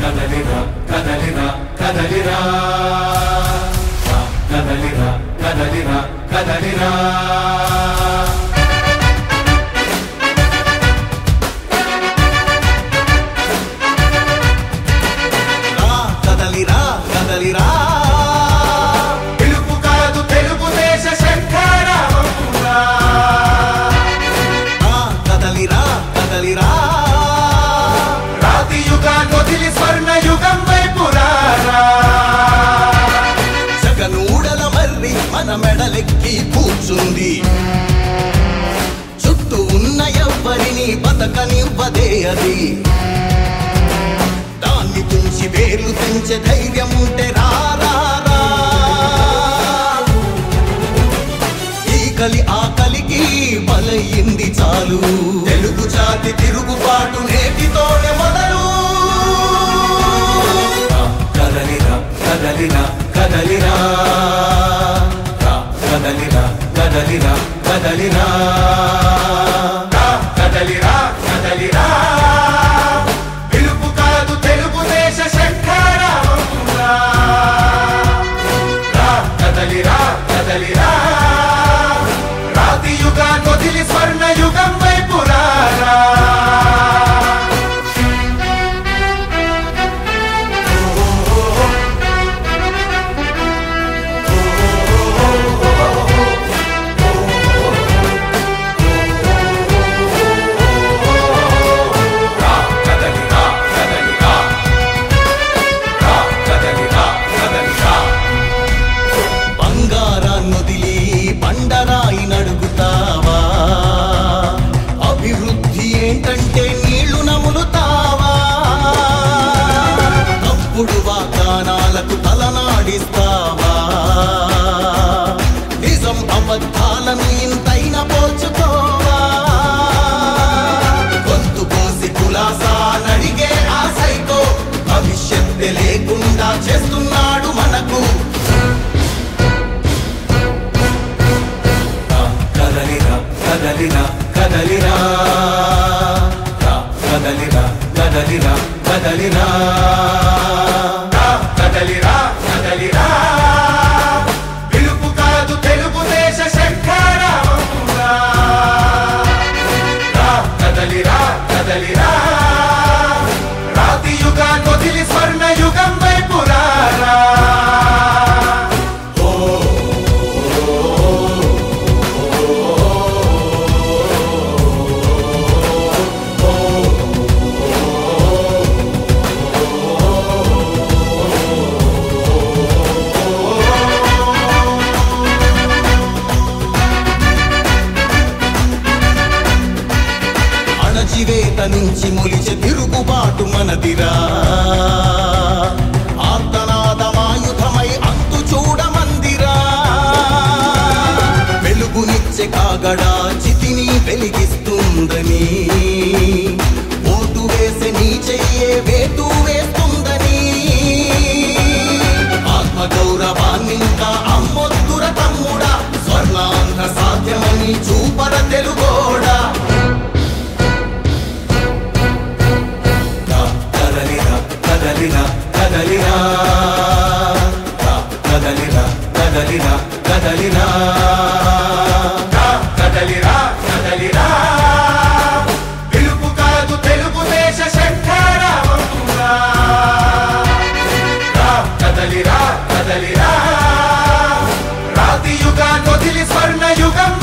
కదలిరా కదలిరా కదలిరా కదలిరా కదలిరా కదలిరా కదలిరా కదలిరా పిలుపు కాదు తెలుగుదేశ శంఖారావమురా కదలిరా కదలిరా రాతి యుగాన్ని వదిలి స్వర్ణ యుగం వైపు రారా జగనూడల మర్రి మన మెడలెక్కి కూర్చుంది చుట్టూ ఉన్న ఎవ్వరిని బతకనివ్వదే అది దాన్ని తుంచి వేర్లు తెంచే ధైర్యం ఉంటే రారా ఈ కలి ఆకలికి బలయింది చాలు తెలుగు జాతి తిరుగుబాటు నేటితోనే మొదలు కదలిరా కదలిరా కదలిరా కదలిరా కదలిరా కదలిరా కదలిరా కదలిరా పిలుపు కాదు తెలుగుదేశ శంఖారావమురా కదలిరా కదలిరా రాతి యుగాన్ని వదిలి స్వర్ణ యుగం వైపు రారా బంగారాన్నొదిలి బండరాయి నడుగుతావా అభివృద్ధి ఏంటంటే నీళ్లు నములుతావా తప్పుడు వాగ్దానాలకు తలనాడిస్తావా నిజం అబద్ధాలను ఇంతైనా పోల్చుకోవా గొంతు కోసి కులాసా నడిగే ఆ సైకో భవిష్యత్తు లేకుండా చేస్తున్నాడు మనకు కదలిరా కదలిరా కదలిరా కదలిరా కదలిరా కదలిరా కదలిరా కదలిరా పిలుపు కాదు తెలుగుదేశ శంఖారావమురా కదలిరా కదలిరా రాతి యుగాన్ని వదిలి స్వర్ణ యుగం వైపు రారా అణచివేత నుంచి మొలిచే తిరుగుబాటు మనదిరా ఆర్తనాదమాయుధమై అంతు చూడమందిరా వెలుగునిచ్చే కాగడా చితిని వెలిగిస్తుందని ఓటు వేసే నీ చెయ్యే వేటు వేస్తుందని ఆత్మగౌరవాన్నింకా అమ్మొద్దుర తమ్ముడా స్వర్ణాంధ్ర సాధ్యమని చూపర తెలుగోడా కదలిరా కదలిరా కదలిరా కదలిరా కదలిరా కదలిరా కదలిరా పిలుపు కాదు తెలుగుదేశ శంఖారావమురా కదలిరా కదలిరా రాతి యుగాన్ని వదిలి స్వర్ణ యుగం